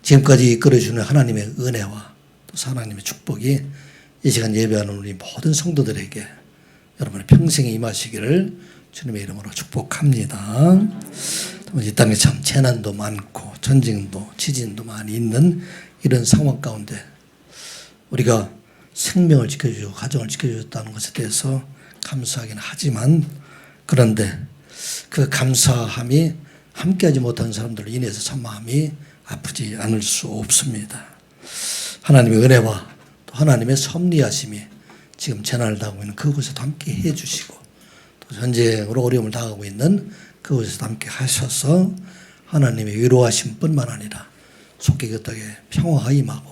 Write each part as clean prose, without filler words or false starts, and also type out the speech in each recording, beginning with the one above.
지금까지 이끌어주는 하나님의 은혜와 또 하나님의 축복이 이 시간 예배하는 우리 모든 성도들에게 여러분의 평생에 임하시기를 주님의 이름으로 축복합니다. 이 땅에 참 재난도 많고 전쟁도 지진도 많이 있는 이런 상황 가운데 우리가 생명을 지켜주고 가정을 지켜주셨다는 것에 대해서 감사하긴 하지만, 그런데 그 감사함이 함께하지 못한 사람들로 인해서 참 마음이 아프지 않을 수 없습니다. 하나님의 은혜와 또 하나님의 섭리하심이 지금 재난을 당하고 있는 그곳에도 함께 해주시고, 또 전쟁으로 어려움을 당하고 있는 그곳에서도 함께 하셔서 하나님의 위로하심 뿐만 아니라 속히 그 땅에 평화가 임하고,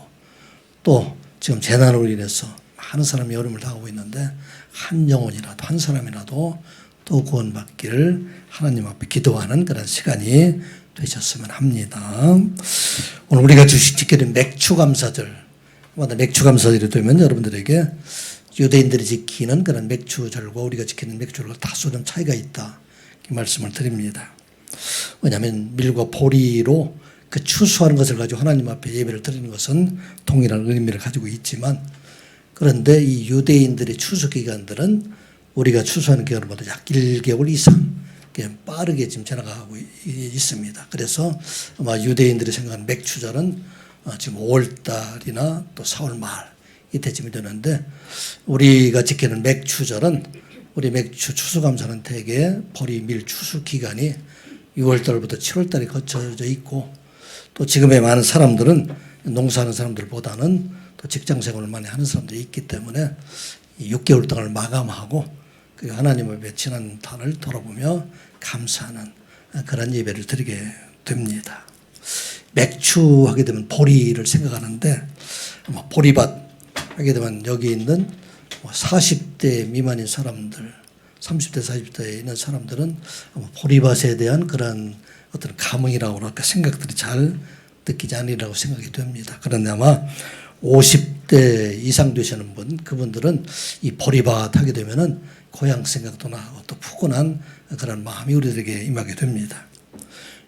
또 지금 재난으로 인해서 많은 사람이 어려움을 당하고 있는데 한 영혼이라도 한 사람이라도 또 구원받기를 하나님 앞에 기도하는 그런 시간이 되셨으면 합니다. 오늘 우리가 지키게 된 맥추감사절, 맥추감사절이 되면 여러분들에게 유대인들이 지키는 그런 맥추절과 우리가 지키는 맥추절과 다소 좀 차이가 있다, 이 말씀을 드립니다. 왜냐하면 밀과 보리로 그 추수하는 것을 가지고 하나님 앞에 예배를 드리는 것은 동일한 의미를 가지고 있지만, 그런데 이 유대인들의 추수 기간들은 우리가 추수하는 기간보다 약 1개월 이상 빠르게 지금 지나가고 있습니다. 그래서 아마 유대인들이 생각하는 맥추절은 지금 5월달이나 또 4월 말 이때쯤이 되는데, 우리가 지키는 맥추절은 우리 맥추 추수감사는 대개 보리 밀 추수 기간이 6월달부터 7월달에 거쳐져 있고, 또 지금의 많은 사람들은 농사하는 사람들보다는 또 직장생활을 많이 하는 사람들이 있기 때문에 6개월 동안을 마감하고 그 하나님 앞에 지난 달을 돌아보며 감사하는 그런 예배를 드리게 됩니다. 맥추하게 되면 보리를 생각하는데, 보리밭 하게 되면 여기 있는 40대 미만인 사람들, 30대 40대에 있는 사람들은 보리밭에 대한 그런 어떤 감흥이라고 할까 생각들이 잘 느끼지 않으리라고 생각이 됩니다. 그런데 아마 50대 이상 되시는 분, 그분들은 이 보리밭 하게 되면은 고향 생각도 나고 또 푸근한 그런 마음이 우리들에게 임하게 됩니다.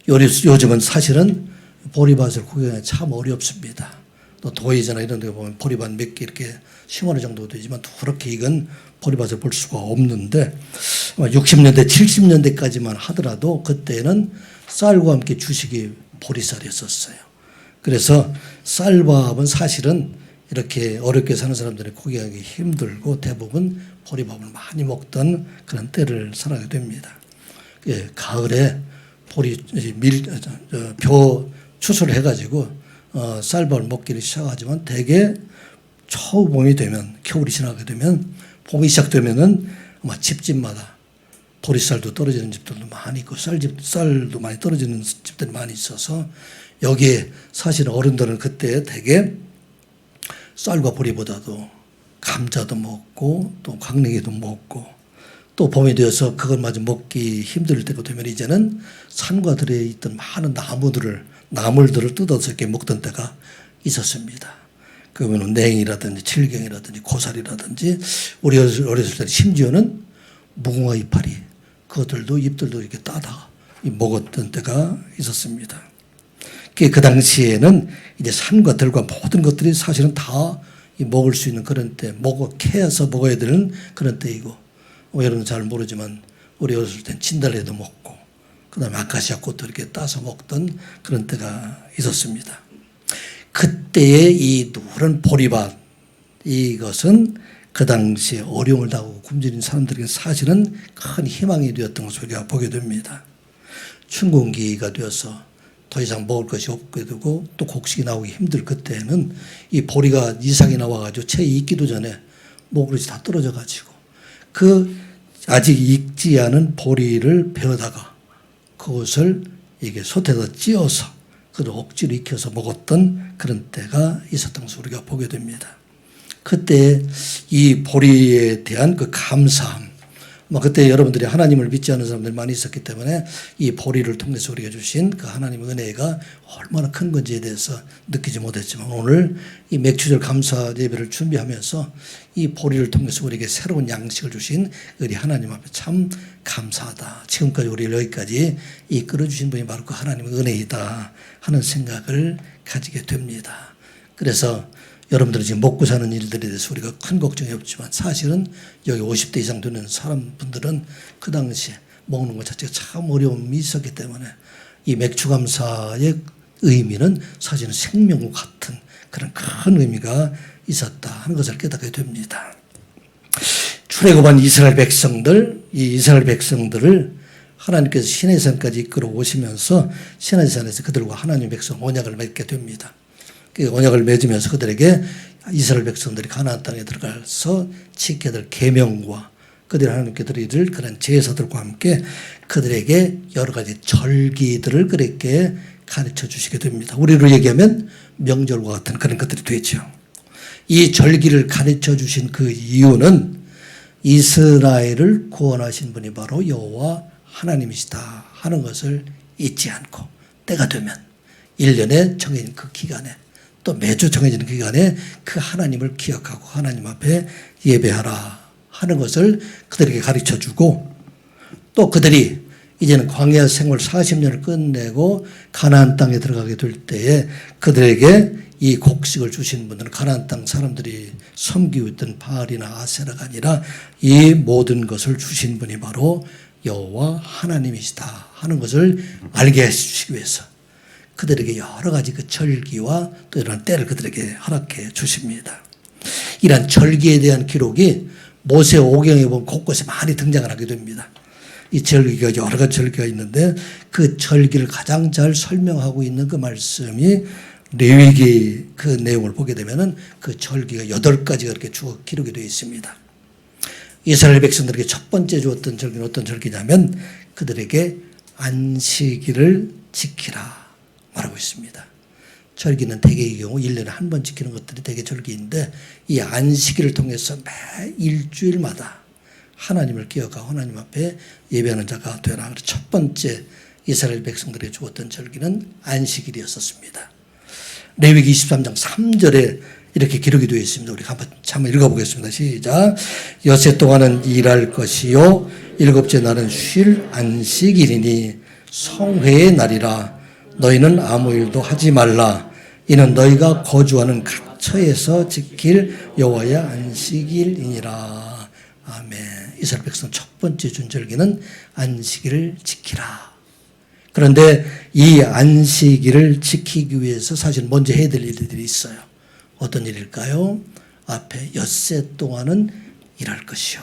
요즘은 사실은 보리밭을 구경하기 참 어렵습니다. 또 도의제나 이런 데 보면 보리밭 몇 개 이렇게 심어놓은 정도 되지만 그렇게 익은 보리밭을 볼 수가 없는데, 60년대, 70년대까지만 하더라도 그때는 쌀과 함께 주식이 보리쌀이었어요. 그래서 쌀밥은 사실은 이렇게 어렵게 사는 사람들이 구경하기 힘들고 대부분 보리밥을 많이 먹던 그런 때를 살아가게 됩니다. 가을에 벼 추수를 해가지고 쌀밥을 먹기를 시작하지만 대개 초봄이 되면, 겨울이 지나게 되면, 봄이 시작되면은 아마 집집마다 보리쌀도 떨어지는 집들도 많이 있고 쌀도 많이 떨어지는 집들이 많이 있어서, 여기에 사실 어른들은 그때 되게 쌀과 보리보다도 감자도 먹고 또 강냉이도 먹고, 또 봄이 되어서 그것마저 먹기 힘들 때가 되면 이제는 산과 들에 있던 많은 나물들을 뜯어서 이렇게 먹던 때가 있었습니다. 그러면 냉이라든지 칠경이라든지 고사리라든지 우리 어렸을 때 심지어는 무궁화 이파리, 그것들도 잎들도 이렇게 따다가 먹었던 때가 있었습니다. 그 당시에는 이제 산과 들과 모든 것들이 사실은 다 먹을 수 있는 그런 때, 캐서 먹어야 되는 그런 때이고, 여러분은 잘 모르지만 우리 어렸을 땐 진달래도 먹고 그다음에 아카시아 꽃도 이렇게 따서 먹던 그런 때가 있었습니다. 그때의 이 누런 보리밭, 이것은 그 당시에 어려움을 당하고 굶주린 사람들에게 사실은 큰 희망이 되었던 것을 우리가 보게 됩니다. 춘궁기가 되어서 더 이상 먹을 것이 없게 되고 또 곡식이 나오기 힘들 그때는 이 보리가 이상이 나와가지고 채 익기도 전에 먹을것이 다 떨어져가지고 그 아직 익지 않은 보리를 베어다가 그것을 이게 솥에다 찧어서 그걸 억지로 익혀서 먹었던 그런 때가 있었던 것을 우리가 보게 됩니다. 그때 이 보리에 대한 그 감사함, 그때 여러분들이 하나님을 믿지 않는 사람들이 많이 있었기 때문에 이 보리를 통해서 우리가 주신 그 하나님의 은혜가 얼마나 큰 건지에 대해서 느끼지 못했지만 오늘 이 맥주절 감사 예배를 준비하면서 이 보리를 통해서 우리에게 새로운 양식을 주신 우리 하나님 앞에 참 감사하다. 지금까지 우리를 여기까지 이끌어 주신 분이 바로 그 하나님의 은혜이다 하는 생각을 가지게 됩니다. 그래서 여러분들이 지금 먹고 사는 일들에 대해서 우리가 큰 걱정이 없지만 사실은 여기 50대 이상 되는 사람분들은 그 당시에 먹는 것 자체가 참 어려움이 있었기 때문에 이 맥주 감사의 의미는 사실은 생명과 같은 그런 큰 의미가 있었다 하는 것을 깨닫게 됩니다. 출애굽한 이스라엘 백성들, 이 이스라엘 백성들을 하나님께서 시내산까지 이끌어 오시면서 시내산에서 그들과 하나님 백성 언약을 맺게 됩니다. 그 언약을 맺으면서 그들에게 이스라엘 백성들이 가나안 땅에 들어가서 지켜야 될 계명과 그들이 하나님께 드릴 그런 제사들과 함께 그들에게 여러 가지 절기들을 그렇게 가르쳐 주시게 됩니다. 우리로 얘기하면 명절과 같은 그런 것들이 되죠. 이 절기를 가르쳐 주신 그 이유는 이스라엘을 구원하신 분이 바로 여호와 하나님이시다 하는 것을 잊지 않고 때가 되면 1년에 정해진 그 기간에 또 매주 정해지는 기간에 그 하나님을 기억하고 하나님 앞에 예배하라 하는 것을 그들에게 가르쳐주고 또 그들이 이제는 광야 생활 40년을 끝내고 가나안 땅에 들어가게 될 때에 그들에게 이 곡식을 주신 분들은 가나안 땅 사람들이 섬기고 있던 바알이나 아세라가 아니라 이 모든 것을 주신 분이 바로 여호와 하나님이시다 하는 것을 알게 해주시기 위해서 그들에게 여러 가지 그 절기와 또 이런 때를 그들에게 허락해 주십니다. 이러한 절기에 대한 기록이 모세 오경에 보면 곳곳에 많이 등장을 하게 됩니다. 이 절기가 여러 가지 절기가 있는데 그 절기를 가장 잘 설명하고 있는 그 말씀이 레위기 그 내용을 보게 되면은 그 절기가 8가지가 이렇게 기록이 되어 있습니다. 이스라엘 백성들에게 첫 번째 주었던 절기는 어떤 절기냐면 그들에게 안식일을 지키라 말하고 있습니다. 절기는 대개의 경우 1년에 한 번 지키는 것들이 대개 절기인데 이 안식일을 통해서 매 일주일마다 하나님을 기억하고 하나님 앞에 예배하는 자가 되라. 첫 번째 이스라엘 백성들에게 주었던 절기는 안식일이었었습니다. 레위기 23장 3절에 이렇게 기록이 되어 있습니다. 우리 한번 읽어보겠습니다. 시작. 엿새 동안은 일할 것이요 일곱째 날은 쉴 안식일이니 성회의 날이라. 너희는 아무 일도 하지 말라. 이는 너희가 거주하는 각 처에서 지킬 여호와의 안식일이니라. 아멘. 이스라엘 백성 첫 번째 준절기는 안식일을 지키라. 그런데 이 안식일을 지키기 위해서 사실 먼저 해야 될 일들이 있어요. 어떤 일일까요? 앞에 엿새 동안은 일할 것이요.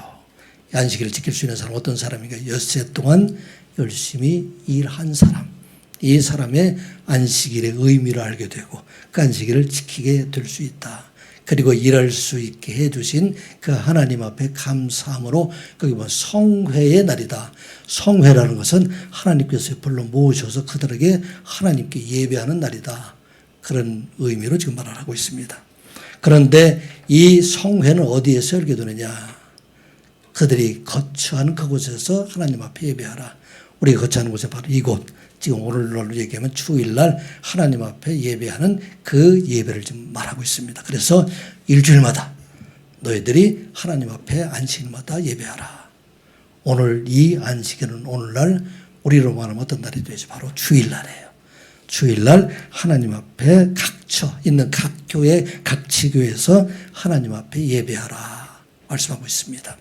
안식일을 지킬 수 있는 사람 어떤 사람인가? 엿새 동안 열심히 일한 사람. 이 사람의 안식일의 의미를 알게 되고 그 안식일을 지키게 될 수 있다. 그리고 일할 수 있게 해주신 그 하나님 앞에 감사함으로 거기 보면 성회의 날이다. 성회라는 것은 하나님께서 불러 모으셔서 그들에게 하나님께 예배하는 날이다. 그런 의미로 지금 말을 하고 있습니다. 그런데 이 성회는 어디에서 열게 되느냐? 그들이 거처하는 그곳에서 하나님 앞에 예배하라. 우리가 거처하는 곳이 바로 이곳. 지금 오늘날로 얘기하면 주일날 하나님 앞에 예배하는 그 예배를 지금 말하고 있습니다. 그래서 일주일마다 너희들이 하나님 앞에 안식일마다 예배하라. 오늘 이 안식일은 오늘날 우리로 말하면 어떤 날이 되지? 바로 주일날이에요. 주일날 하나님 앞에 각처 있는 각 교회, 각 지교에서 하나님 앞에 예배하라 말씀하고 있습니다.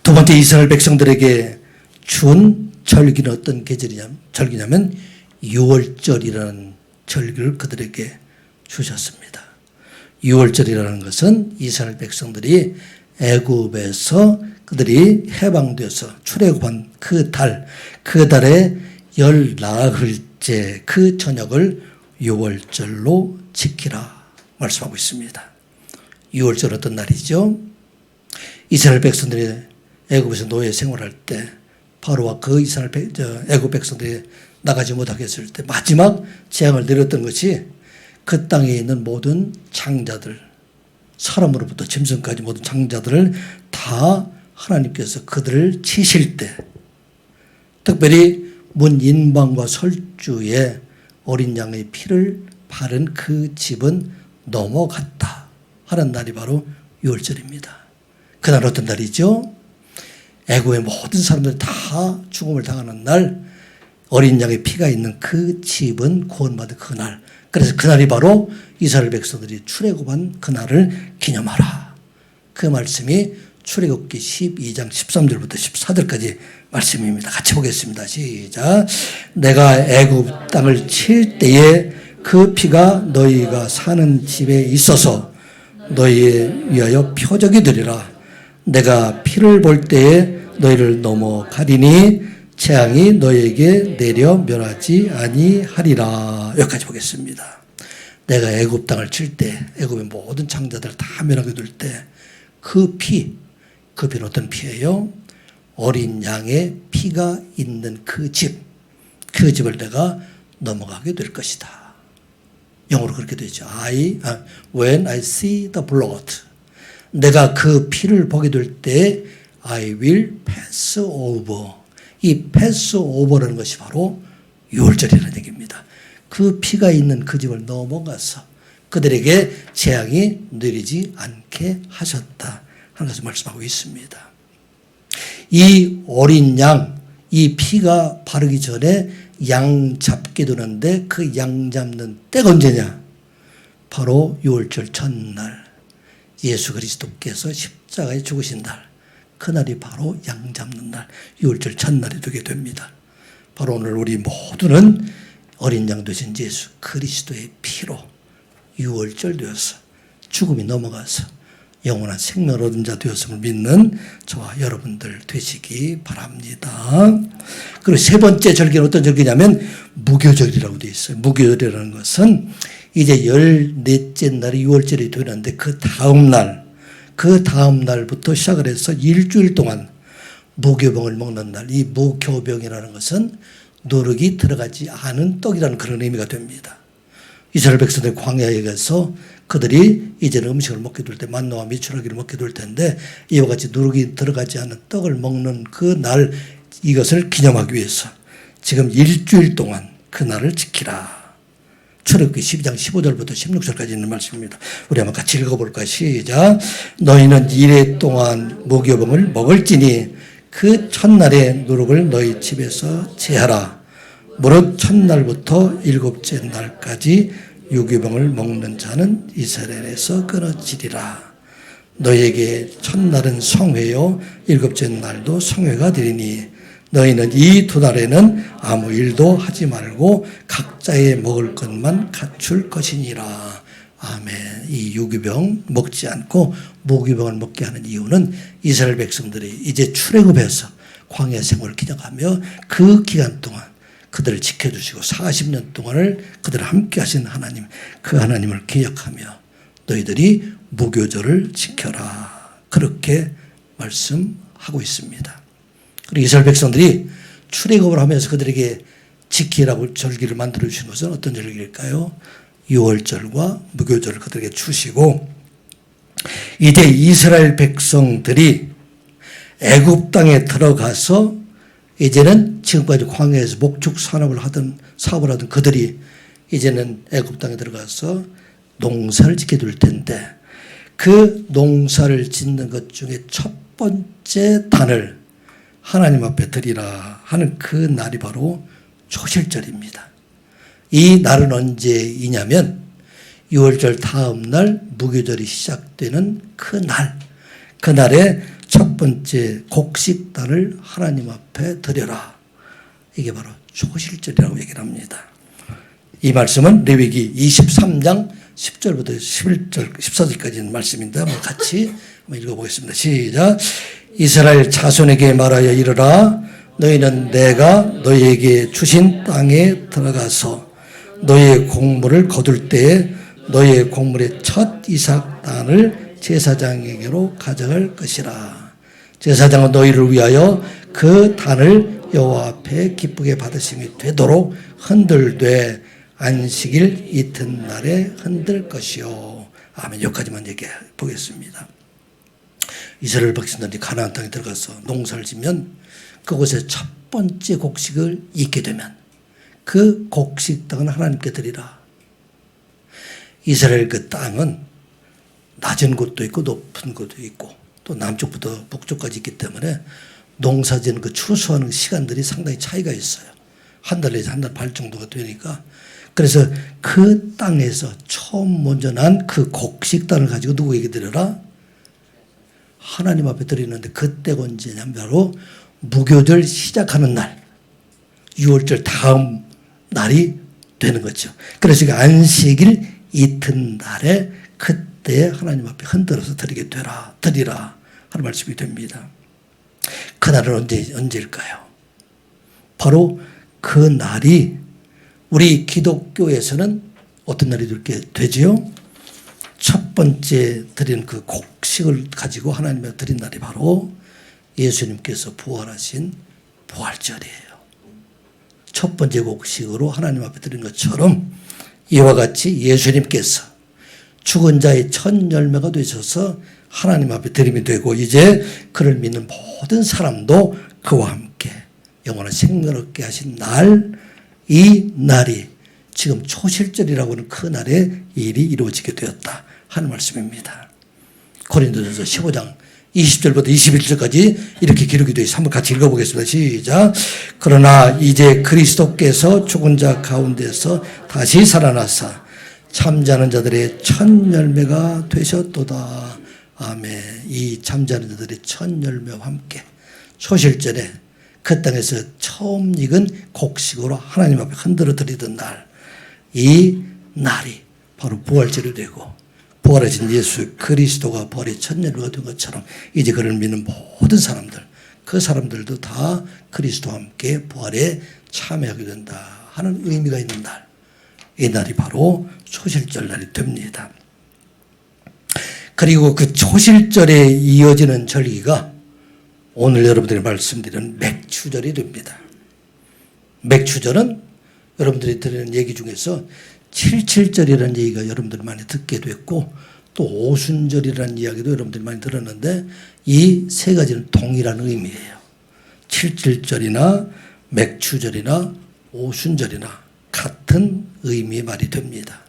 두 번째 이스라엘 백성들에게 준 절기는 어떤 절기냐면 6월절이라는 절기를 그들에게 주셨습니다. 6월절이라는 것은 이스라엘 백성들이 애굽에서 그들이 해방되어서 출애굽한 그 달의 14흘째 그 저녁을 6월절로 지키라 말씀하고 있습니다. 6월절 어떤 날이죠? 이스라엘 백성들이 애굽에서 노예 생활할 때 바로와 그 이스라엘 애굽 백성들이 나가지 못하게 했을 때 마지막 재앙을 내렸던 것이 그 땅에 있는 모든 장자들, 사람으로부터 짐승까지 모든 장자들을 다 하나님께서 그들을 치실 때, 특별히 문 인방과 설주에 어린 양의 피를 바른 그 집은 넘어갔다 하는 날이 바로 유월절입니다. 그날 어떤 날이죠? 애국의 모든 사람들이 다 죽음을 당하는 날, 어린 양의 피가 있는 그 집은 구원받은 그날. 그래서 그날이 바로 이스라엘 백성들이 출애굽한 그날을 기념하라. 그 말씀이 출애굽기 12장 13절부터 14절까지 말씀입니다. 같이 보겠습니다. 시작. 내가 애굽 땅을 칠 때에 그 피가 너희가 사는 집에 있어서 너희에 위하여 표적이 되리라. 내가 피를 볼 때에 너희를 넘어가리니 재앙이 너희에게 내려 멸하지 아니하리라. 여기까지 보겠습니다. 내가 애굽 땅을 칠 때, 애굽의 모든 창자들을 다 멸하게 될 때 그 피, 그 피는 어떤 피예요? 어린 양의 피가 있는 그 집, 그 집을 내가 넘어가게 될 것이다. 영어로 그렇게 되죠. When I see the blood, 내가 그 피를 보게 될 때 I will pass over. 이 pass over라는 것이 바로 유월절이라는 얘기입니다. 그 피가 있는 그 집을 넘어가서 그들에게 재앙이 내리지 않게 하셨다 하는 것을 말씀하고 있습니다. 이 어린 양, 이 피가 바르기 전에 양 잡게 되는데 그 양 잡는 때가 언제냐? 바로 유월절 첫날, 예수 그리스도께서 십자가에 죽으신 날, 그날이 바로 양 잡는 날, 유월절 첫날이 되게 됩니다. 바로 오늘 우리 모두는 어린 양 되신 예수 그리스도의 피로 유월절 되어서 죽음이 넘어가서 영원한 생명을 얻은 자 되었음을 믿는 저와 여러분들 되시기 바랍니다. 그리고 세 번째 절기는 어떤 절기냐면 무교절이라고 되어 있어요. 무교절이라는 것은 이제 14째 날이 유월절이 되는데 그 다음 날부터 시작을 해서 일주일 동안 무교병을 먹는 날. 이 무교병이라는 것은 누룩이 들어가지 않은 떡이라는 그런 의미가 됩니다. 이스라엘 백성들 광야에 가서 그들이 이제는 음식을 먹게 될 때 만나와 미추라기를 먹게 될 텐데 이와 같이 누룩이 들어가지 않은 떡을 먹는 그 날, 이것을 기념하기 위해서 지금 일주일 동안 그 날을 지키라. 출애굽기 12장 15절부터 16절까지 있는 말씀입니다. 우리 한번 같이 읽어볼까요? 시작. 너희는 이래 동안 무교병을 먹을지니 그 첫날에 누룩을 너희 집에서 제하라. 무릇 첫날부터 일곱째 날까지 유교병을 먹는 자는 이스라엘에서 끊어지리라. 너희에게 첫날은 성회요 일곱째 날도 성회가 되리니 너희는 이 두 날에는 아무 일도 하지 말고 각자의 먹을 것만 갖출 것이니라. 아멘. 이 유교병 먹지 않고 무교병을 먹게 하는 이유는 이스라엘 백성들이 이제 출애굽해서 광야 생활을 기념하며 그 기간 동안 그들을 지켜주시고 40년 동안을 그들을 함께 하신 하나님, 그 하나님을 기억하며 너희들이 무교절을 지켜라. 그렇게 말씀하고 있습니다. 그리고 이스라엘 백성들이 출애굽을 하면서 그들에게 지키라고 절기를 만들어 주신 것은 어떤 절기일까요? 유월절과 무교절을 그들에게 주시고 이제 이스라엘 백성들이 애굽 땅에 들어가서 이제는 지금까지 광야에서 목축 사업을 하던 그들이 이제는 애굽 땅에 들어가서 농사를 짓게 될 텐데 그 농사를 짓는 것 중에 첫 번째 단을 하나님 앞에 드리라 하는 그 날이 바로 초실절입니다. 이 날은 언제이냐면 유월절 다음 날 무교절이 시작되는 그 날, 그날에 첫 번째 곡식단을 하나님 앞에 드려라. 이게 바로 초실절이라고 얘기를 합니다. 이 말씀은 레위기 23장 10절부터 11절, 14절까지 있는 말씀인데 한번 같이 한번 읽어보겠습니다. 시작. 이스라엘 자손에게 말하여 이르라. 너희는 내가 너희에게 주신 땅에 들어가서 너희의 곡물을 거둘 때에 너희의 곡물의 첫 이삭단을 제사장에게로 가져갈 것이라. 제사장은 너희를 위하여 그 단을 여호와 앞에 기쁘게 받으심이 되도록 흔들되 안식일 이튿날에 흔들 것이요. 아멘. 여기까지만 얘기해 보겠습니다. 이스라엘 백성들이 가나안 땅에 들어가서 농사를 지면 그곳에 첫 번째 곡식을 잇게 되면 그 곡식 땅은 하나님께 드리라. 이스라엘 그 땅은 낮은 곳도 있고 높은 곳도 있고 또 남쪽부터 북쪽까지 있기 때문에 농사지는 그 추수하는 시간들이 상당히 차이가 있어요. 한 달 내지 한 달 반 정도가 되니까. 그래서 그 땅에서 처음 먼저 난 그 곡식 땅을 가지고 누구에게 드려라? 하나님 앞에 드리는데 그때가 언제냐면 바로 무교절 시작하는 날 6월절 다음 날이 되는 거죠. 그래서 안식일 이튿날에 그때 하나님 앞에 흔들어서 드리라 하는 말씀이 됩니다. 그날은 언제일까요? 바로 그 날이 우리 기독교에서는 어떤 날이 되지요? 첫 번째 드린 그 곡식을 가지고 하나님께 드린 날이 바로 예수님께서 부활하신 부활절이에요. 첫 번째 곡식으로 하나님 앞에 드린 것처럼 이와 같이 예수님께서 죽은 자의 첫 열매가 되셔서 하나님 앞에 드림이 되고 이제 그를 믿는 모든 사람도 그와 함께 영원한 생명을 얻게 하신 날, 이 날이 지금 초실절이라고 하는 그 날에 일이 이루어지게 되었다 하는 말씀입니다. 고린도전서 15장 20절부터 21절까지 이렇게 기록이 되어 있어요. 한번 같이 읽어보겠습니다. 시작. 그러나 이제 그리스도께서 죽은 자 가운데서 다시 살아나사 잠자는 자들의 첫 열매가 되셨도다. 아멘. 이 잠자는 자들의 첫 열매와 함께 초실절에 그 땅에서 처음 익은 곡식으로 하나님 앞에 흔들어 드리던 날, 이 날이 바로 부활절이 되고 부활하신 예수 그리스도가 부활의 첫 열매가 된 것처럼 이제 그를 믿는 모든 사람들, 그 사람들도 다 그리스도와 함께 부활에 참여하게 된다 하는 의미가 있는 날, 이 날이 바로 초실절 날이 됩니다. 그리고 그 초실절에 이어지는 절기가 오늘 여러분들이 말씀드리는 맥추절이 됩니다. 맥추절은 여러분들이 들은 얘기 중에서 77절이라는 얘기가 여러분들이 많이 듣게 됐고 또 오순절이라는 이야기도 여러분들이 많이 들었는데 이 세 가지는 동일한 의미예요. 77절이나 맥추절이나 오순절이나 같은 의미의 말이 됩니다.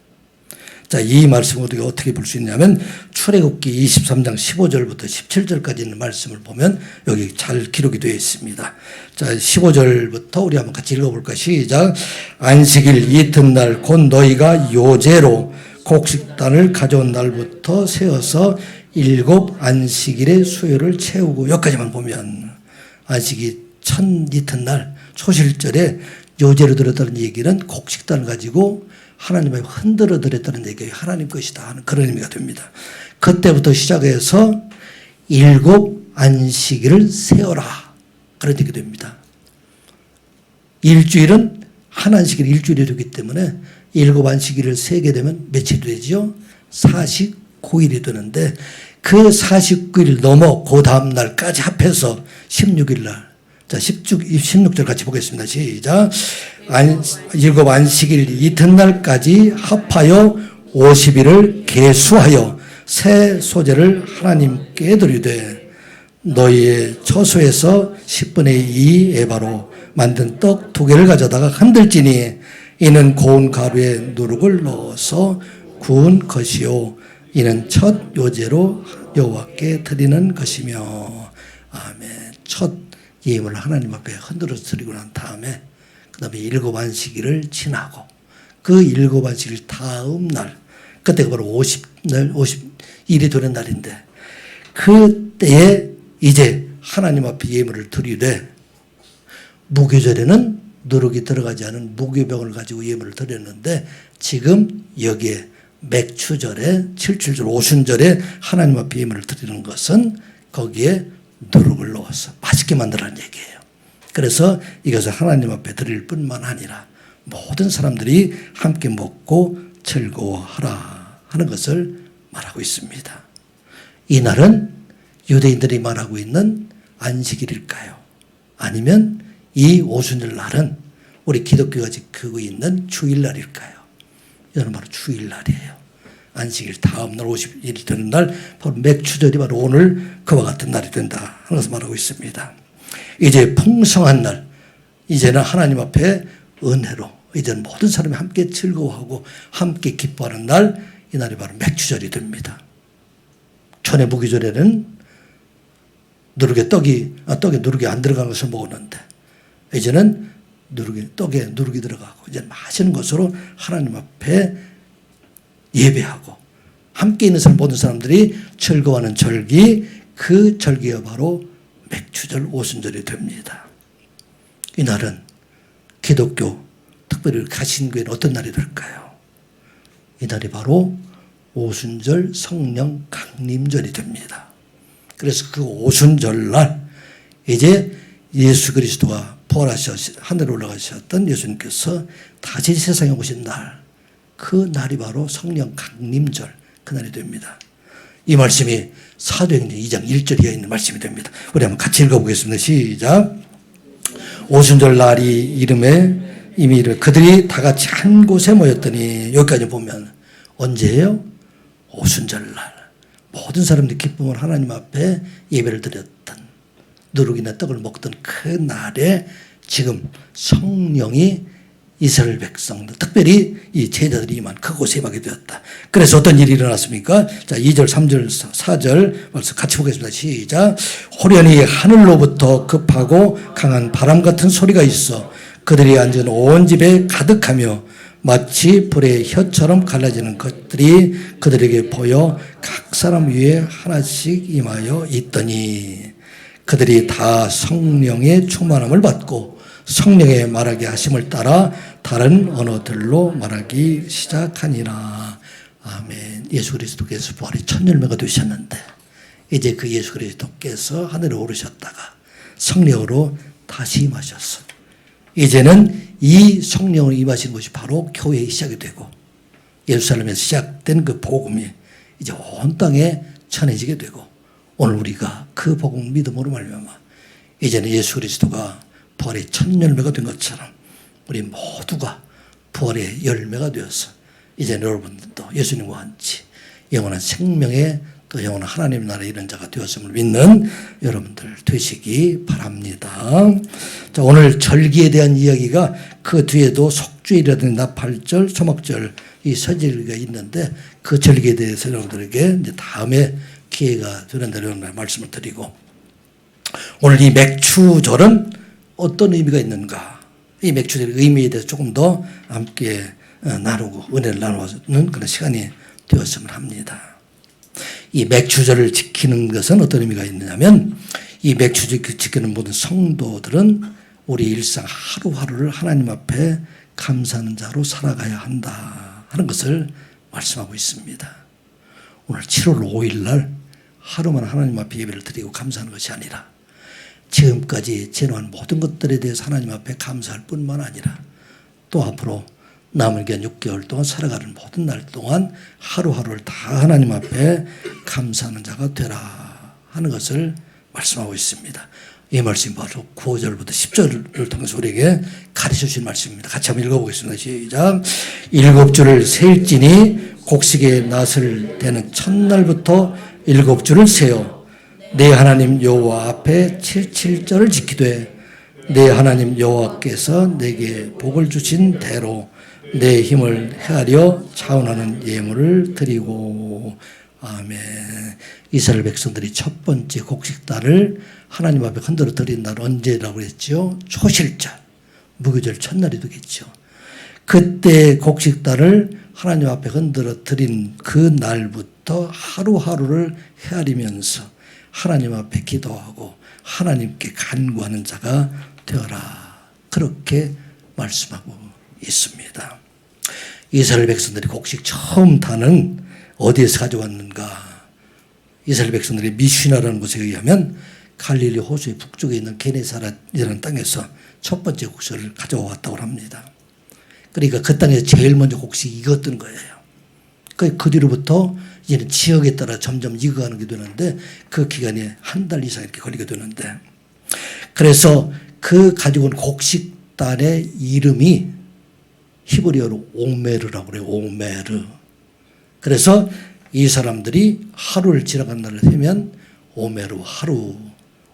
자, 이 말씀을 우리가 어떻게 볼 수 있냐면 출애굽기 23장 15절부터 17절까지 있는 말씀을 보면 여기 잘 기록이 되어 있습니다. 자, 15절부터 우리 한번 같이 읽어볼까? 시작. 안식일 이튿날 곧 너희가 요제로 곡식단을 가져온 날부터 세어서 7 안식일의 수요를 채우고 여기까지만 보면 안식일 첫 이튿날 초실절에 요제로 드렸다는 얘기는 곡식단을 가지고 하나님의 흔들어 드렸다는 얘기가 하나님 것이다 하는 그런 의미가 됩니다. 그때부터 시작해서 7 안식일을 세어라 그런 얘기가 됩니다. 일주일은 한 안식일 일주일이 되기 때문에 7 안식일을 세게 되면 며칠이 되죠? 49일이 되는데 그 49일 넘어 그 다음 날까지 합해서 16일 날, 자 16절 같이 보겠습니다. 시작. 7 안식일 이튿날까지 합하여 50일을 계수하여 새 소재를 하나님께 드리되 너희의 처소에서 10분의 2 에바로 만든 떡 2개를 가져다가 흔들지니 이는 고운 가루에 누룩을 넣어서 구운 것이요 이는 첫 요제로 여호와께 드리는 것이며. 아멘. 첫 예물을 하나님 앞에 흔들어서 드리고 난 다음에 그 다음에 7 안식일을 지나고 그 7 안식일 다음 날, 그때가 바로 50일이 되는 날인데 그때에 이제 하나님 앞에 예물을 드리되 무교절에는 누룩이 들어가지 않은 무교병을 가지고 예물을 드렸는데 지금 여기에 맥추절에 77절 오순절에 하나님 앞에 예물을 드리는 것은 거기에 누룩을 넣어서 맛있게 만들라는 얘기예요. 그래서 이것을 하나님 앞에 드릴 뿐만 아니라 모든 사람들이 함께 먹고 즐거워하라 하는 것을 말하고 있습니다. 이 날은 유대인들이 말하고 있는 안식일일까요? 아니면 이 오순절 날은 우리 기독교가 지키고 있는 주일날일까요? 이건 바로 주일날이에요. 안식일 다음 날 50일이 되는 날 바로 맥추절이 바로 오늘 그와 같은 날이 된다 하는 것을 말하고 있습니다. 이제 풍성한 날, 이제는 하나님 앞에 은혜로 이제는 모든 사람이 함께 즐거워하고 함께 기뻐하는 날, 이 날이 바로 맥추절이 됩니다. 전에 무기절에는 떡에 누룩이 안 들어간 것을 먹었는데 이제는 떡에 누룩이 들어가고 이제 맛있는 것으로 하나님 앞에 예배하고 함께 있는 모든 사람들이 즐거워하는 절기, 그 절기가 바로 맥추절 오순절이 됩니다. 이 날은 기독교, 특별히 가신교회는 어떤 날이 될까요? 이 날이 바로 오순절 성령 강림절이 됩니다. 그래서 그 오순절 날 이제 예수 그리스도가 부활하셔서 하늘에 올라가셨던 예수님께서 다시 세상에 오신 날, 그 날이 바로 성령 강림절, 그 날이 됩니다. 이 말씀이 사도행전 2장 1절에 있는 말씀이 됩니다. 우리 한번 같이 읽어보겠습니다. 시작. 오순절 날이 이름에 이미 그들이 다 같이 한 곳에 모였더니, 여기까지 보면 언제예요? 오순절 날. 모든 사람들이 기쁨을 하나님 앞에 예배를 드렸던, 누룩이나 떡을 먹던 그 날에 지금 성령이 이스라엘 백성들, 특별히 이 제자들이 임한 그곳에 임하게 되었다. 그래서 어떤 일이 일어났습니까? 자, 2절, 3절, 4절 말씀 같이 보겠습니다. 시작. 호련히 하늘로부터 급하고 강한 바람 같은 소리가 있어 그들이 앉은 온 집에 가득하며 마치 불의 혀처럼 갈라지는 것들이 그들에게 보여 각 사람 위에 하나씩 임하여 있더니 그들이 다 성령의 충만함을 받고 성령의 말하게 하심을 따라 다른 언어들로 말하기 시작하니라. 아멘. 예수 그리스도께서 부활의 첫 열매가 되셨는데 이제 그 예수 그리스도께서 하늘에 오르셨다가 성령으로 다시 임하셨어. 이제는 이 성령으로 임하신 것이 바로 교회의 시작이 되고 예루살렘에서 시작된 그 복음이 이제 온 땅에 전해지게 되고 오늘 우리가 그 복음 믿음으로 말미암아 이제는 예수 그리스도가 부활의 첫 열매가 된 것처럼 우리 모두가 부활의 열매가 되어서 이제는 여러분들도 예수님과 같이 영원한 생명의 또 영원한 하나님 나라의 이런 자가 되었음을 믿는 여러분들 되시기 바랍니다. 자, 오늘 절기에 대한 이야기가 그 뒤에도 속주일이라든지 나팔절, 초막절 이 서절기가 있는데 그 절기에 대해서 여러분들에게 이제 다음에 기회가 되는 대로 말씀을 드리고 오늘 이 맥추절은 어떤 의미가 있는가? 이 맥추절의 의미에 대해서 조금 더 함께 나누고 은혜를 나누는 그런 시간이 되었으면 합니다. 이 맥추절을 지키는 것은 어떤 의미가 있느냐면 이 맥추절 지키는 모든 성도들은 우리 일상 하루하루를 하나님 앞에 감사하는 자로 살아가야 한다 하는 것을 말씀하고 있습니다. 오늘 7월 5일 날 하루만 하나님 앞에 예배를 드리고 감사하는 것이 아니라 지금까지 지나온 모든 것들에 대해서 하나님 앞에 감사할 뿐만 아니라 또 앞으로 남은 기간 6개월 동안 살아가는 모든 날 동안 하루하루를 다 하나님 앞에 감사하는 자가 되라 하는 것을 말씀하고 있습니다. 이 말씀이 바로 9절부터 10절을 통해서 우리에게 가르쳐 주신 말씀입니다. 같이 한번 읽어보겠습니다. 시작. 7주를 셀지니 곡식의 낫을 대는 첫날부터 7주를 세어 내 하나님 여호와 앞에 77절을 지키되 내 하나님 여호와께서 내게 복을 주신 대로 내 힘을 헤아려 차원하는 예물을 드리고. 아멘. 이스라엘 백성들이 첫 번째 곡식달을 하나님 앞에 흔들어 드린 날 언제라고 했죠? 초실절, 무교절 첫날이 되겠죠. 그때 곡식달을 하나님 앞에 흔들어 드린 그 날부터 하루하루를 헤아리면서 하나님 앞에 기도하고 하나님께 간구하는 자가 되어라. 그렇게 말씀하고 있습니다. 이스라엘 백성들이 곡식 처음 타는 어디에서 가져왔는가? 이스라엘 백성들이 미슈나라는 곳에 의하면 갈릴리 호수의 북쪽에 있는 게네사렛이라는 땅에서 첫 번째 곡식을 가져왔다고 합니다. 그러니까 그 땅에서 제일 먼저 곡식이 익었던 거예요. 그 뒤로부터 이제는 지역에 따라 점점 익어가는 게 되는데 그 기간이 한 달 이상 이렇게 걸리게 되는데 그래서 그 가지고 온 곡식단의 이름이 히브리어로 오메르라고 그래요. 오메르. 그래서 이 사람들이 하루를 지나간 날을 세면 오메로 하루,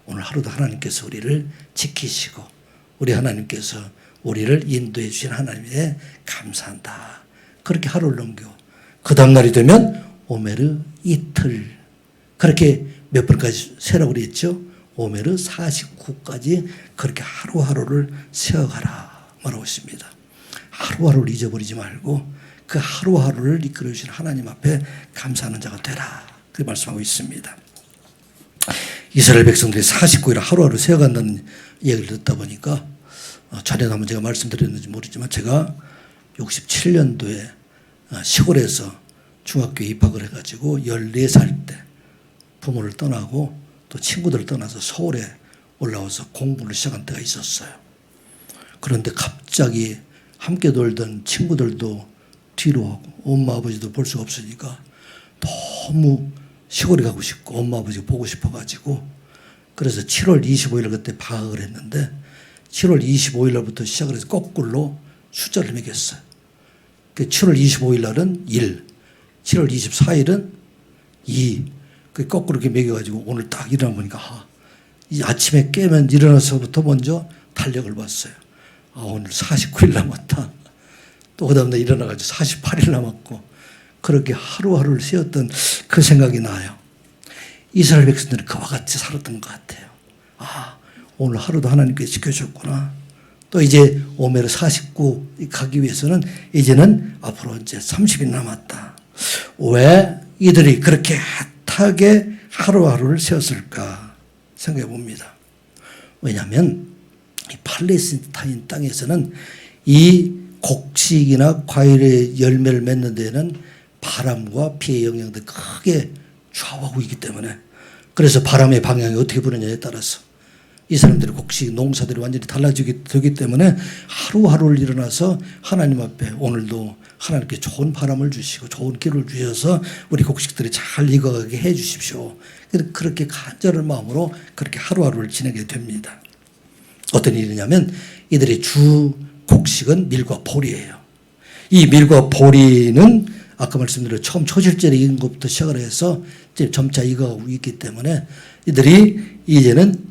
오늘 하루도 하나님께서 우리를 지키시고 우리 하나님께서 우리를 인도해 주신 하나님에 감사한다. 그렇게 하루를 넘겨. 그 다음날이 되면 오메르 이틀. 그렇게 몇 번까지 세라고 그랬죠? 오메르 49까지 그렇게 하루하루를 세어가라 말하고 있습니다. 하루하루를 잊어버리지 말고 그 하루하루를 이끌어주신 하나님 앞에 감사하는 자가 되라. 그렇게 말씀하고 있습니다. 이스라엘 백성들이 49일 하루하루 세어간다는 얘기를 듣다 보니까 전에도 한번 제가 말씀드렸는지 모르지만 제가 67년도에 시골에서 중학교에 입학을 해가지고 14살 때 부모를 떠나고 또 친구들을 떠나서 서울에 올라와서 공부를 시작한 때가 있었어요. 그런데 갑자기 함께 놀던 친구들도 뒤로 하고 엄마 아버지도 볼 수가 없으니까 너무 시골에 가고 싶고 엄마 아버지가 보고 싶어가지고 그래서 7월 25일 그때 방학을 했는데 7월 25일 날부터 시작을 해서 거꾸로 숫자를 매겼어요. 7월 25일 날은 1, 7월 24일은 2, 거꾸로 이렇게 매겨가지고 오늘 딱 일어나 보니까 이 아침에 깨면 일어나서부터 먼저 달력을 봤어요. 오늘 49일 남았다. 또 그 다음날 일어나가지고 48일 남았고 그렇게 하루하루를 세웠던 그 생각이 나요. 이스라엘 백성들은 그와 같이 살았던 것 같아요. 오늘 하루도 하나님께서 지켜주셨구나. 또 이제 오메르 49 가기 위해서는 이제는 앞으로 이제 30일 남았다. 왜 이들이 그렇게 애타게 하루하루를 세웠을까 생각해 봅니다. 왜냐하면 이 팔레스타인 땅에서는 이 곡식이나 과일의 열매를 맺는 데에는 바람과 비의 영향도 크게 좌우하고 있기 때문에 그래서 바람의 방향이 어떻게 부느냐에 따라서 이 사람들의 곡식 농사들이 완전히 달라지게 되기 때문에 하루하루를 일어나서 하나님 앞에 오늘도 하나님께 좋은 바람을 주시고 좋은 기를 주셔서 우리 곡식들이 잘 익어가게 해 주십시오. 그렇게 간절한 마음으로 그렇게 하루하루를 지내게 됩니다. 어떤 일이냐면 이들의 주 곡식은 밀과 보리예요. 이 밀과 보리는 아까 말씀드린 처음 초실절에 익은 것부터 시작을 해서 이제 점차 익어가고 있기 때문에 이들이 이제는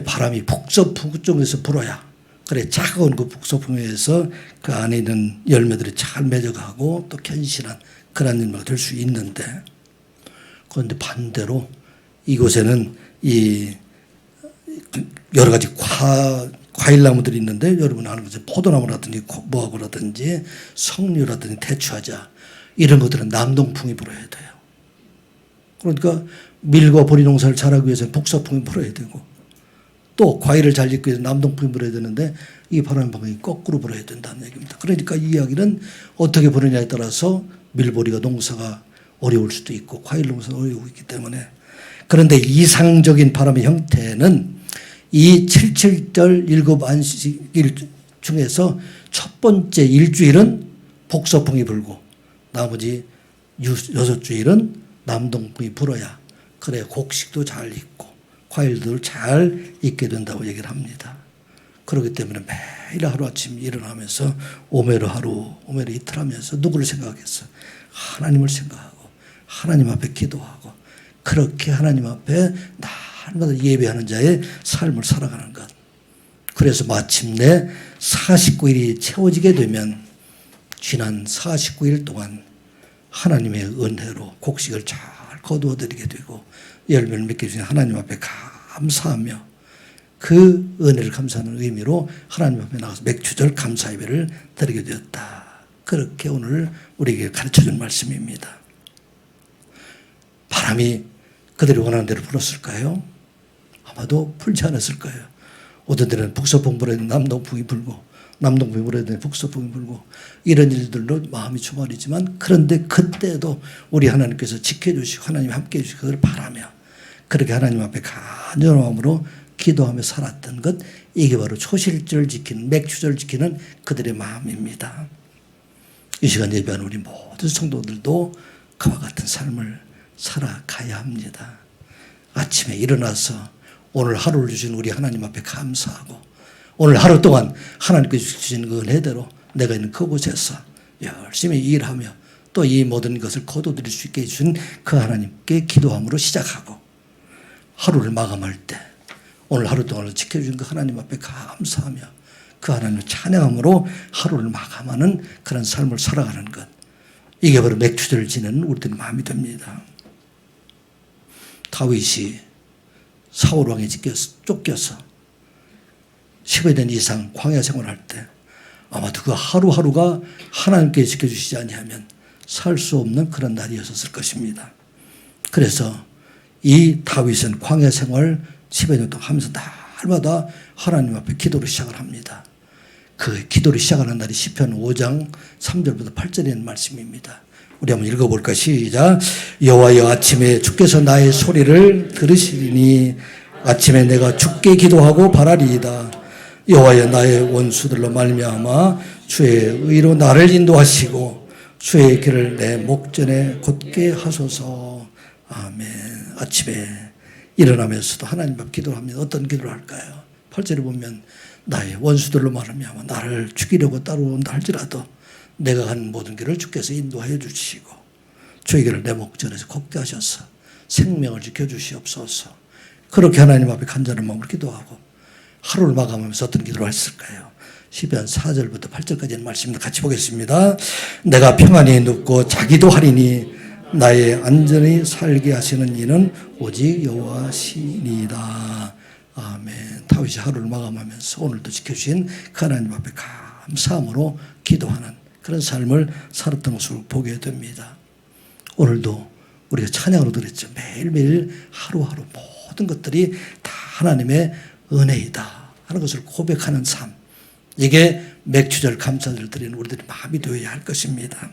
바람이 북서풍 쪽에서 불어야 그래 차가운 그 북서풍에서 그 안에 있는 열매들이 잘 맺어가고 또 견실한 그런 일만 될 수 있는데 그런데 반대로 이곳에는 이 여러 가지 과일나무들이 있는데 여러분 아는 것처럼 포도나무라든지 무화과라든지 석류라든지 대추하자 이런 것들은 남동풍이 불어야 돼요. 그러니까 밀과 보리 농사를 잘하기 위해서는 북서풍이 불어야 되고 또 과일을 잘 짓기 위해서 남동풍이 불어야 되는데 이 바람 방향이 거꾸로 불어야 된다는 얘기입니다. 그러니까 이 이야기는 어떻게 부느냐에 따라서 밀보리가 농사가 어려울 수도 있고 과일 농사가 어려우고 있기 때문에 그런데 이상적인 바람의 형태는 이 77절 7안식일 중에서 첫 번째 일주일은 북서풍이 불고 나머지 6주일은 남동풍이 불어야 그래 곡식도 잘 익고 과일들을 잘 익게 된다고 얘기를 합니다. 그렇기 때문에 매일 하루아침 일어나면서 오메르 하루 오메르 이틀 하면서 누구를 생각하겠어요? 하나님을 생각하고 하나님 앞에 기도하고 그렇게 하나님 앞에 날마다 예배하는 자의 삶을 살아가는 것. 그래서 마침내 49일이 채워지게 되면 지난 49일 동안 하나님의 은혜로 곡식을 잘 거두어드리게 되고 열매를 맺게 주신 하나님 앞에 감사하며 그 은혜를 감사하는 의미로 하나님 앞에 나가서 맥주절 감사 예배를 드리게 되었다. 그렇게 오늘 우리에게 가르쳐준 말씀입니다. 바람이 그들이 원하는 대로 불었을까요? 아마도 불지 않았을 거예요. 어떤 데는 북서풍 불어야 되는 남동풍이 불고 남동풍이 불어야 되는 북서풍이 불고 이런 일들로 마음이 주말이지만 그런데 그때도 우리 하나님께서 지켜주시고 하나님 함께해 주시고 그걸 바라며 그렇게 하나님 앞에 간절한 마음으로 기도하며 살았던 것 이게 바로 초실절 지키는 맥주절 지키는 그들의 마음입니다. 이 시간 예배하는 우리 모든 성도들도 그와 같은 삶을 살아가야 합니다. 아침에 일어나서 오늘 하루를 주신 우리 하나님 앞에 감사하고 오늘 하루 동안 하나님께서 주신 그 은혜대로 내가 있는 그곳에서 열심히 일하며 또 이 모든 것을 거둬들일 수 있게 해준 그 하나님께 기도함으로 시작하고 하루를 마감할 때 오늘 하루 동안을 지켜준 그 하나님 앞에 감사하며 그 하나님을 찬양함으로 하루를 마감하는 그런 삶을 살아가는 것, 이게 바로 맥주절을 지내는 우리들의 마음이 됩니다. 다윗이 사울 왕에 쫓겨서 10여 년 이상 광야 생활할 때 아마도 그 하루하루가 하나님께 지켜주시지 아니하면 살 수 없는 그런 날이었을 것입니다. 그래서 이 다윗은 광야 생활 10여 년 동안 하면서 날마다 하나님 앞에 기도를 시작을 합니다. 그 기도를 시작하는 날이 시편 5장 3절부터 8절에 있는 말씀입니다. 우리 한번 읽어볼까? 시작. 여호와여, 아침에 주께서 나의 소리를 들으시리니 아침에 내가 주께 기도하고 바라리이다. 여호와여, 나의 원수들로 말미암아 주의 의로 나를 인도하시고 주의 길을 내 목전에 곧게 하소서. 아멘. 아침에 일어나면서도 하나님 앞 기도를 합니다. 어떤 기도를 할까요? 8절에 보면 나의 원수들로 말미암아 나를 죽이려고 따라온다 할지라도 내가 간 모든 길을 주께서 인도하여 주시고 주의 길을 내 목전에서 걷게 하셔서 생명을 지켜주시옵소서. 그렇게 하나님 앞에 간절한 마음으로 기도하고 하루를 마감하면서 어떤 기도를 했을까요? 시편 4절부터 8절까지의 말씀을 같이 보겠습니다. 내가 평안히 눕고 자기도 하리니 나의 안전히 살게 하시는 이는 오직 여호와시니이다. 아멘. 다윗이 하루를 마감하면서 오늘도 지켜주신 그 하나님 앞에 감사함으로 기도하는 그런 삶을 살았던 것을 보게 됩니다. 오늘도 우리가 찬양으로 드렸죠. 매일매일 하루하루 모든 것들이 다 하나님의 은혜이다 하는 것을 고백하는 삶, 이게 맥주절 감사를 드리는 우리들의 마음이 되어야 할 것입니다.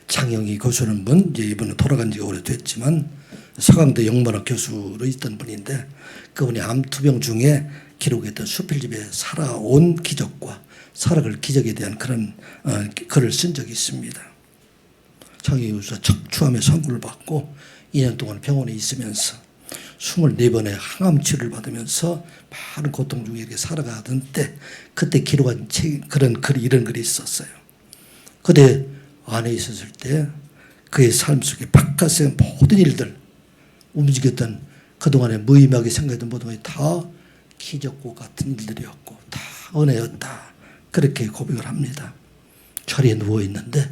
장영희 교수는 분, 이제 이분은 돌아간 지가 오래됐지만 서강대 영문학 교수로 있던 분인데 그분이 암투병 중에 기록했던 수필집에 살아온 기적과 살아갈 기적에 대한 그런 글을 쓴 적이 있습니다. 장영희 교수가 척추암에 선고를 받고 2년 동안 병원에 있으면서 24번의 항암 치료를 받으면서 많은 고통 중에 이렇게 살아가던 때 그때 기록한 그런 글이 이런 글이 있었어요. 그때 안에 있었을 때 그의 삶 속에 바깥의 모든 일들 움직였던 그동안에 무의미하게 생각했던 모든 것이 다 기적과 같은 일들이었고 다 은혜였다. 그렇게 고백을 합니다. 자리에 누워있는데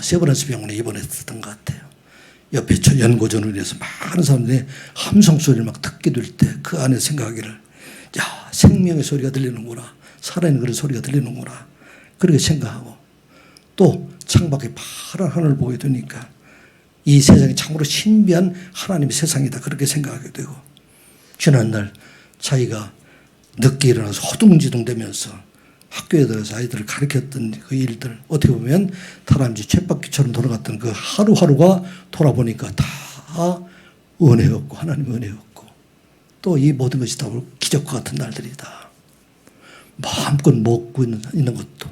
세브란스 병원에 입원했던 것 같아요. 옆에 연고전으로 인해서 많은 사람들이 함성 소리를 막 듣게 될 때 그 안에 생각하기를, 야, 생명의 소리가 들리는구나, 살아있는 그런 소리가 들리는구나, 그렇게 생각하고 또 창밖에 파란 하늘을 보게 되니까 이 세상이 참으로 신비한 하나님의 세상이다, 그렇게 생각하게 되고, 지난날 자기가 늦게 일어나서 허둥지둥대면서 학교에 들어가서 아이들을 가르쳤던 그 일들, 어떻게 보면 다람쥐 쳇바퀴처럼 돌아갔던 그 하루하루가 돌아보니까 다 은혜였고 하나님의 은혜였고 또 이 모든 것이 다 기적과 같은 날들이다. 마음껏 먹고 있는 것도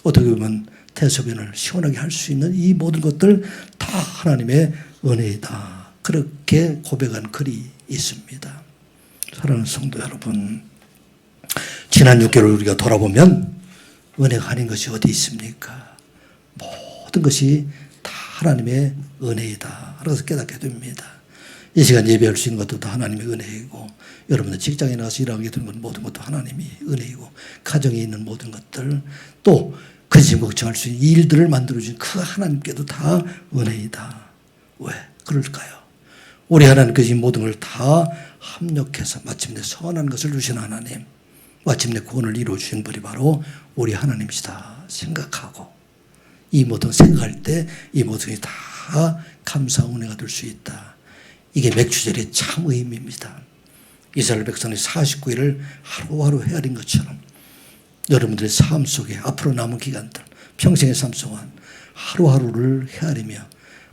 어떻게 보면 대소변을 시원하게 할 수 있는 이 모든 것들 다 하나님의 은혜이다. 그렇게 고백한 글이 있습니다. 사랑하는 성도 여러분, 지난 6개월 우리가 돌아보면 은혜가 아닌 것이 어디 있습니까? 모든 것이 다 하나님의 은혜이다. 그래서 깨닫게 됩니다. 이 시간 예배할 수 있는 것도 다 하나님의 은혜이고, 여러분들 직장에 나가서 일하게 되는 건 모든 것도 하나님이 은혜이고, 가정에 있는 모든 것들, 또 근심 걱정할 수 있는 일들을 만들어주신 그 하나님께도 다 은혜이다. 왜 그럴까요? 우리 하나님께서 이 모든 걸 다 합력해서 마침내 선한 것을 주신 하나님, 마침내 구원을 이루어주신 분이 바로 우리 하나님이시다 생각하고, 이 모든 생각할 때 이 모든 것이 다 감사 은혜가 될 수 있다. 이게 맥주절의 참 의미입니다. 이스라엘 백성의 49일을 하루하루 헤아린 것처럼 여러분들의 삶 속에 앞으로 남은 기간들, 평생의 삶 동안 하루하루를 헤아리며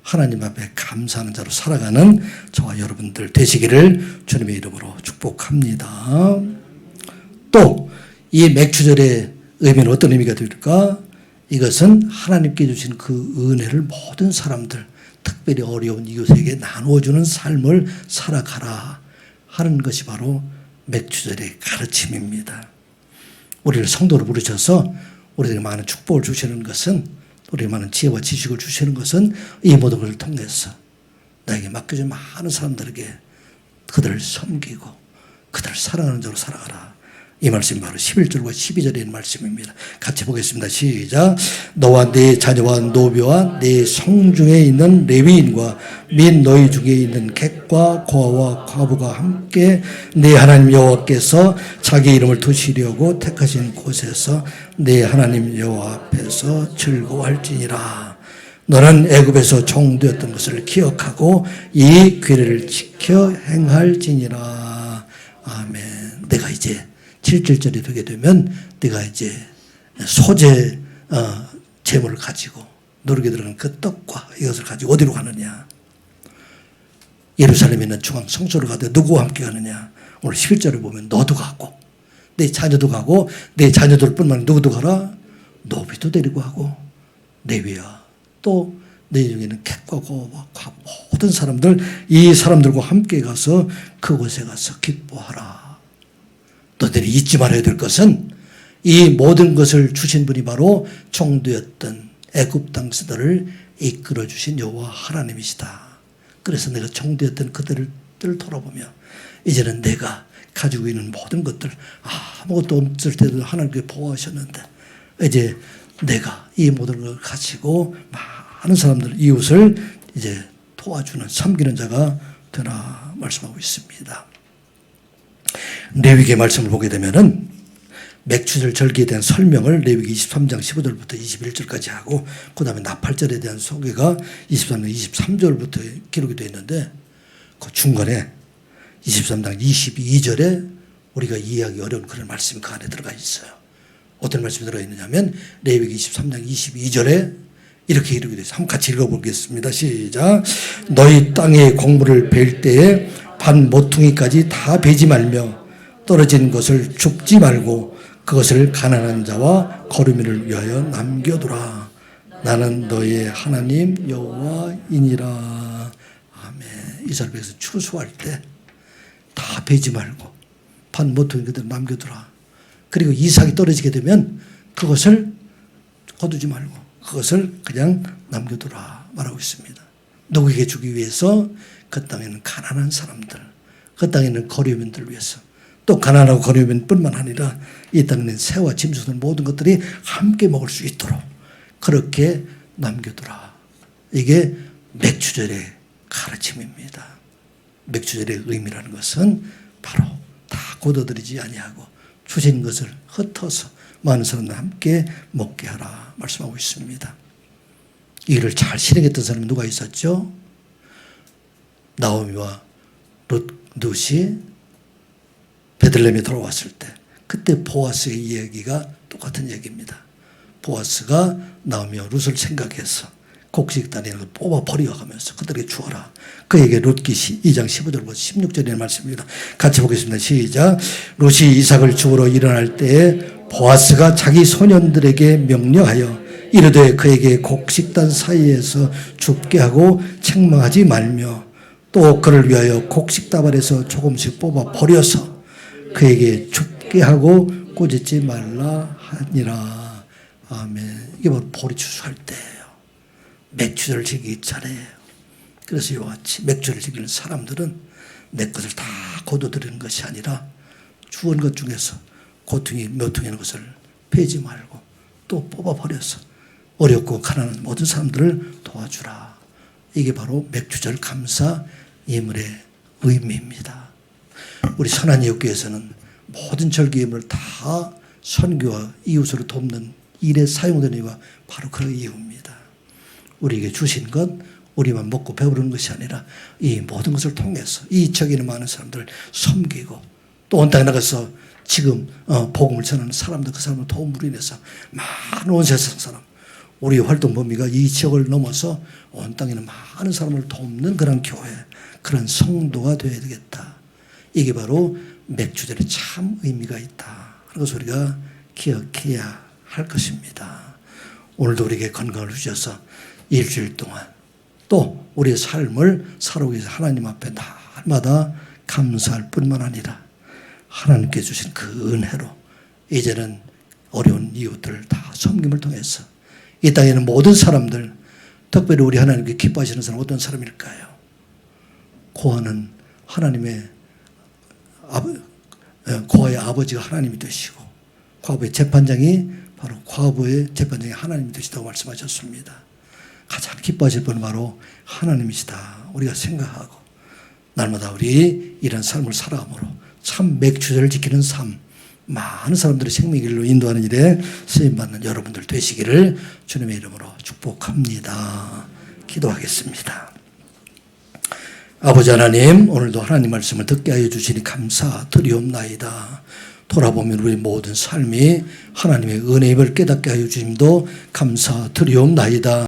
하나님 앞에 감사하는 자로 살아가는 저와 여러분들 되시기를 주님의 이름으로 축복합니다. 또 이 맥주절의 의미는 어떤 의미가 될까? 이것은 하나님께 주신 그 은혜를 모든 사람들, 특별히 어려운 이웃에게 나누어주는 삶을 살아가라 하는 것이 바로 맥주절의 가르침입니다. 우리를 성도로 부르셔서 우리에게 많은 축복을 주시는 것은 우리 많은 지혜와 지식을 주시는 것은 이 모든 것을 통해서 나에게 맡겨진 많은 사람들에게 그들을 섬기고 그들을 사랑하는 자로 살아가라. 이 말씀이 바로 11절과 12절에 있는 말씀입니다. 같이 보겠습니다. 시작. 너와 네 자녀와 노비와 네 성중에 있는 레위인과 및 너희 중에 있는 객과 고아와 과부가 함께 네 하나님 여호와께서 자기 이름을 두시려고 택하신 곳에서 네 하나님 여호와 앞에서 즐거워할지니라. 너는 애굽에서 종되었던 것을 기억하고 이 규례를 지켜 행할지니라. 아멘. 내가 이제 7절이 되게 되면 내가 이제 소재 재물을 가지고 누르게 들어가는 그 떡과 이것을 가지고 어디로 가느냐. 예루살렘에 있는 중앙 성소를 가되 누구와 함께 가느냐. 오늘 11절을 보면 너도 가고 내 자녀도 가고 내 자녀들 뿐만 아니라 누구도 가라. 노비도 데리고 가고 레위야 또 내 중에 있는 객과 고아와 모든 사람들 이 사람들과 함께 가서 그곳에 가서 기뻐하라. 너희들이 잊지 말아야 될 것은 이 모든 것을 주신 분이 바로 종되었던 애굽 땅들을 이끌어 주신 여호와 하나님이시다. 그래서 내가 종되었던 그들을 돌아보며 이제는 내가 가지고 있는 모든 것들 아무것도 없을 때도 하나님께 보호하셨는데 이제 내가 이 모든 걸 가지고 많은 사람들 이웃을 이제 도와주는 섬기는 자가 되라 말씀하고 있습니다. 레위기 말씀을 보게 되면은 맥주절 절기에 대한 설명을 레위기 23장 15절부터 21절까지 하고 그 다음에 나팔절에 대한 소개가 23장 23절부터 기록이 되어 있는데 그 중간에 23장 22절에 우리가 이해하기 어려운 그런 말씀이 그 안에 들어가 있어요. 어떤 말씀이 들어가 있느냐면 레위기 23장 22절에 이렇게 기록이 되어 있어요. 한번 같이 읽어보겠습니다. 시작. 너희 땅에 곡물을 벨 때에 반 모퉁이까지 다 베지 말며 떨어진 것을 줍지 말고 그것을 가난한 자와 거류민을 위하여 남겨두라. 나는 너의 하나님 여호와이니라. 아멘. 이스라엘에서 추수할 때 다 베지 말고 반 모퉁이 그대로 남겨두라. 그리고 이삭이 떨어지게 되면 그것을 거두지 말고 그것을 그냥 남겨두라 말하고 있습니다. 누구에게 주기 위해서? 그 땅에는 가난한 사람들, 그 땅에는 거류민들을 위해서 또 가난하고 거류민뿐만 아니라 이 땅에 있는 새와 짐승들 모든 것들이 함께 먹을 수 있도록 그렇게 남겨두라. 이게 맥주절의 가르침입니다. 맥주절의 의미라는 것은 바로 다 거둬들이지 아니하고 주신 것을 흩어서 많은 사람과 함께 먹게 하라 말씀하고 있습니다. 이 일을 잘 실행했던 사람이 누가 있었죠? 나오미와 룻이 베들레헴에 돌아왔을 때 그때 보아스의 이야기가 똑같은 얘기입니다. 보아스가 나오미와 룻을 생각해서 곡식단에 뽑아 버려가면서 그들에게 주어라. 그에게 룻기 2장 15절부터 16절의 말씀입니다. 같이 보겠습니다. 시작. 룻이 이삭을 주우러 일어날 때에 보아스가 자기 소년들에게 명령하여 이르되 그에게 곡식단 사이에서 줍게 하고 책망하지 말며 또 그를 위하여 곡식다발에서 조금씩 뽑아 버려서 그에게 줍게 하고 꾸짖지 말라 하니라. 아멘. 이게 바로 보리 추수할 때예요. 맥주를 즐기기 차례예요. 그래서 이와 같이 맥주를 즐기는 사람들은 내 것을 다 거둬들이는 것이 아니라 주은 것 중에서 고퉁이 묘퉁이는 것을 베지 말고 또 뽑아버려서 어렵고 가난한 모든 사람들을 도와주라. 이게 바로 맥주절 감사 예물의 의미입니다. 우리 선한이웃교회에서는 모든 절기 예물을 다 선교와 이웃으로 돕는 일에 사용되는 이유가 바로 그 이유입니다. 우리에게 주신 것 우리만 먹고 배부르는 것이 아니라 이 모든 것을 통해서 이 지역에 있는 많은 사람들을 섬기고 또 온 땅에 나가서 지금 복음을 전하는 사람들 그 사람을 도움으로 인해서 많은 온 세상 사람 우리 활동 범위가 이 지역을 넘어서 온 땅에 있는 많은 사람을 돕는 그런 교회 그런 성도가 되어야 되겠다. 이게 바로 맥주절에 참 의미가 있다. 그런 것을 우리가 기억해야 할 것입니다. 오늘도 우리에게 건강을 주셔서 일주일 동안 또 우리의 삶을 살아오기 위해서 하나님 앞에 날마다 감사할 뿐만 아니라 하나님께 주신 그 은혜로 이제는 어려운 이웃들을 다 섬김을 통해서 이 땅에 있는 모든 사람들, 특별히 우리 하나님께 기뻐하시는 사람 어떤 사람일까요? 고아는 하나님의 고아의 아버지가 하나님이 되시고 과부의 재판장이 바로 과부의 재판장이 하나님이 되시다고 말씀하셨습니다. 가장 기뻐하실 분은 바로 하나님이시다. 우리가 생각하고 날마다 우리 이런 삶을 살아감으로 참 맥주제를 지키는 삶, 많은 사람들의 생명길로 인도하는 일에 쓰임받는 여러분들 되시기를 주님의 이름으로 축복합니다. 기도하겠습니다. 아버지 하나님, 오늘도 하나님 말씀을 듣게 하여 주시니 감사드리옵나이다. 돌아보면 우리 모든 삶이 하나님의 은혜임을 깨닫게 하여 주심도 감사드리옵나이다.